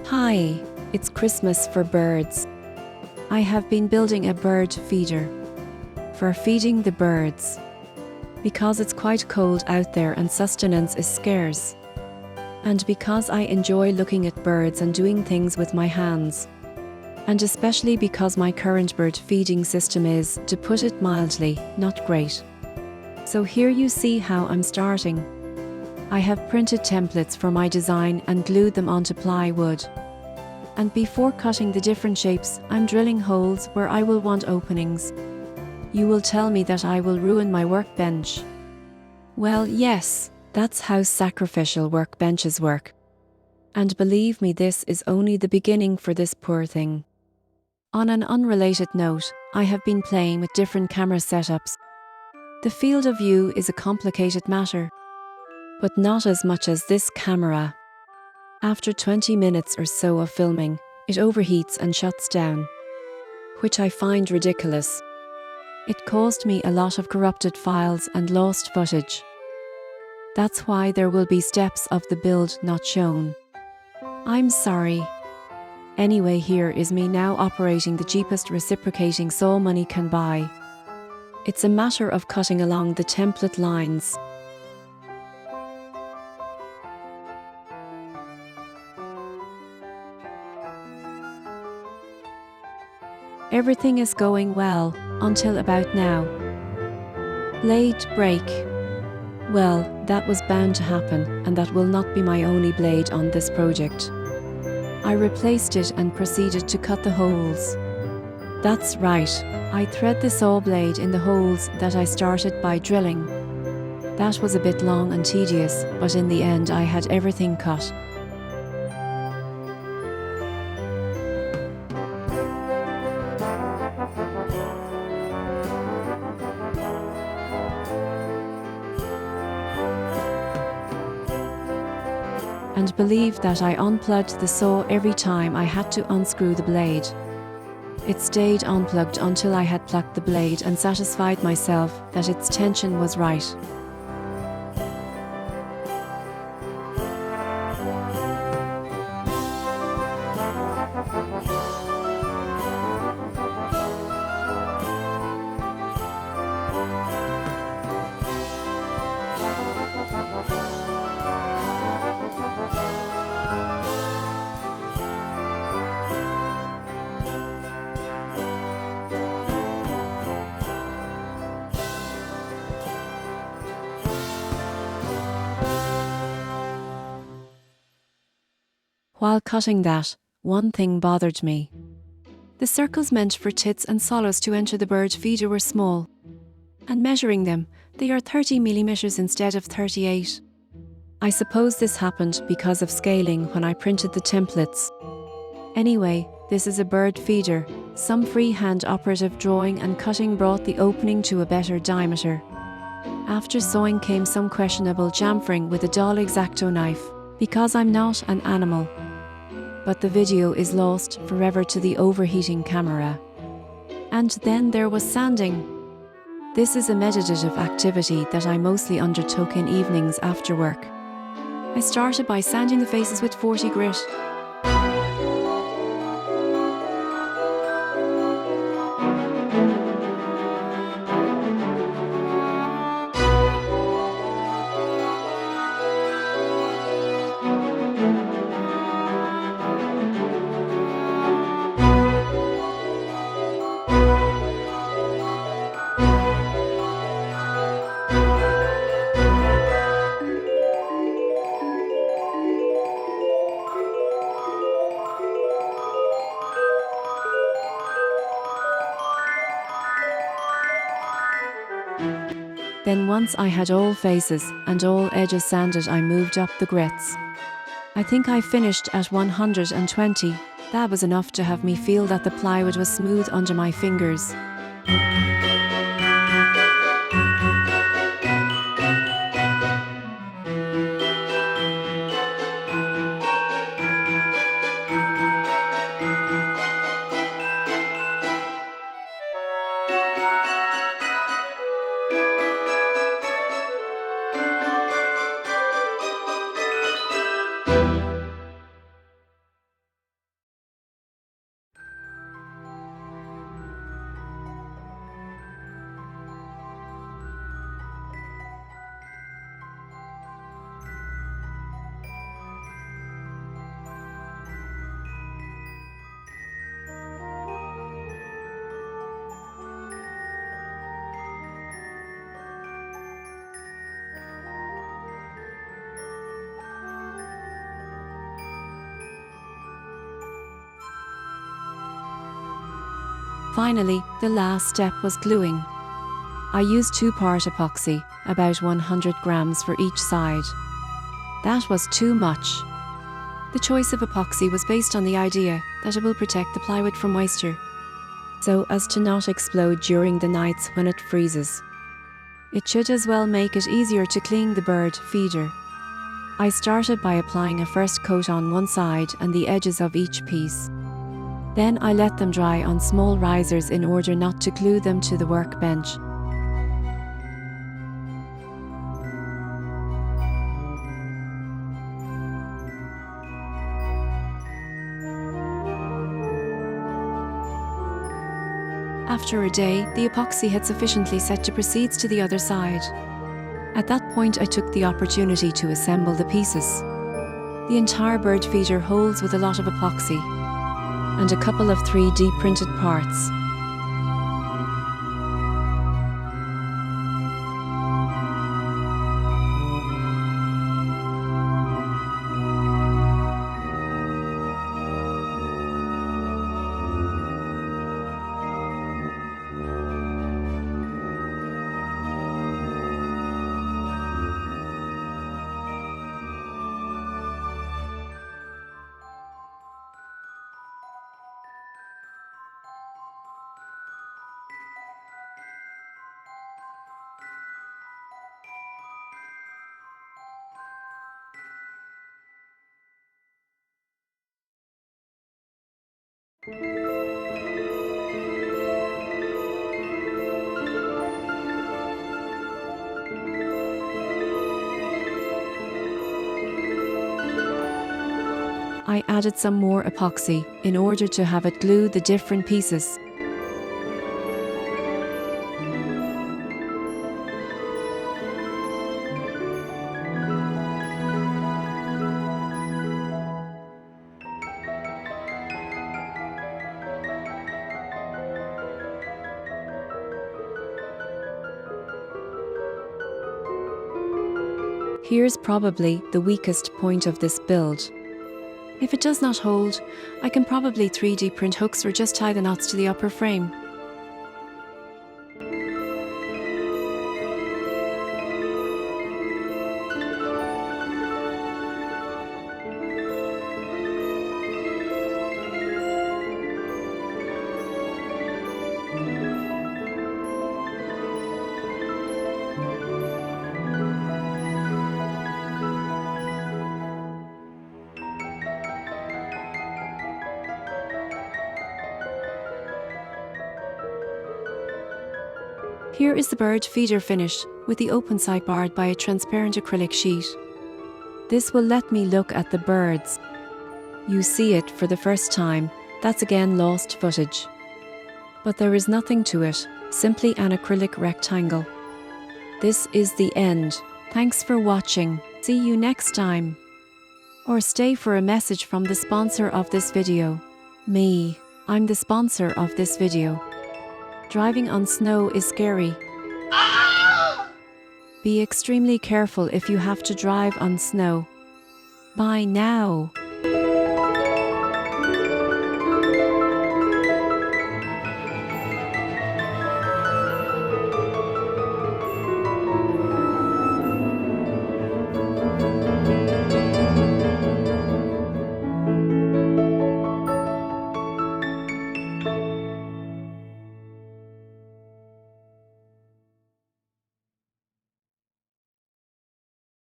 Hi, it's Christmas for birds. I have been building a bird feeder for feeding the birds because it's quite cold out there and sustenance is scarce, and because I enjoy looking at birds and doing things with my hands, and especially because my current bird feeding system is, to put it mildly, not great. So here you see how I'm starting. I have printed templates for my design and glued them onto plywood. And before cutting the different shapes, I'm drilling holes where I will want openings. You will tell me that I will ruin my workbench. Well, yes, that's how sacrificial workbenches work. And believe me, this is only the beginning for this poor thing. On an unrelated note, I have been playing with different camera setups. The field of view is a complicated matter, but not as much as this camera. After 20 minutes or so of filming, it overheats and shuts down, which I find ridiculous. It caused me a lot of corrupted files and lost footage. That's why there will be steps of the build not shown. I'm sorry. Anyway, here is me now operating the cheapest reciprocating saw money can buy. It's a matter of cutting along the template lines. Everything is going well, until about now. Blade break. Well, that was bound to happen, and that will not be my only blade on this project. I replaced it and proceeded to cut the holes. That's right, I thread the saw blade in the holes that I started by drilling. That was a bit long and tedious, but in the end I had everything cut. And believe that I unplugged the saw every time I had to unscrew the blade. It stayed unplugged until I had plucked the blade and satisfied myself that its tension was right. While cutting that, one thing bothered me. The circles meant for tits and swallows to enter the bird feeder were small, and measuring them, they are 30 millimeters instead of 38. I suppose this happened because of scaling when I printed the templates. Anyway, this is a bird feeder. Some freehand operative drawing and cutting brought the opening to a better diameter. After sewing came some questionable chamfering with a dull X-Acto knife, because I'm not an animal. But the video is lost forever to the overheating camera. And then there was sanding. This is a meditative activity that I mostly undertook in evenings after work. I started by sanding the faces with 40 grit. Then once I had all faces and all edges sanded, I moved up the grits. I think I finished at 120. That was enough to have me feel that the plywood was smooth under my fingers. Finally, the last step was gluing. I used 2-part epoxy, about 100 grams for each side. That was too much. The choice of epoxy was based on the idea that it will protect the plywood from moisture, so as to not explode during the nights when it freezes. It should as well make it easier to clean the bird feeder. I started by applying a first coat on one side and the edges of each piece. Then I let them dry on small risers in order not to glue them to the workbench. After a day, the epoxy had sufficiently set to proceed to the other side. At that point, I took the opportunity to assemble the pieces. The entire bird feeder holds with a lot of epoxy and a couple of 3D printed parts. I added some more epoxy in order to have it glue the different pieces. Here's probably the weakest point of this build. If it does not hold, I can probably 3D print hooks or just tie the knots to the upper frame. Here is the bird feeder finished, with the open side barred by a transparent acrylic sheet. This will let me look at the birds. You see it for the first time, that's again lost footage. But there is nothing to it, simply an acrylic rectangle. This is the end. Thanks for watching. See you next time. Or stay for a message from the sponsor of this video. Me. I'm the sponsor of this video. Driving on snow is scary. Be extremely careful if you have to drive on snow. Bye now.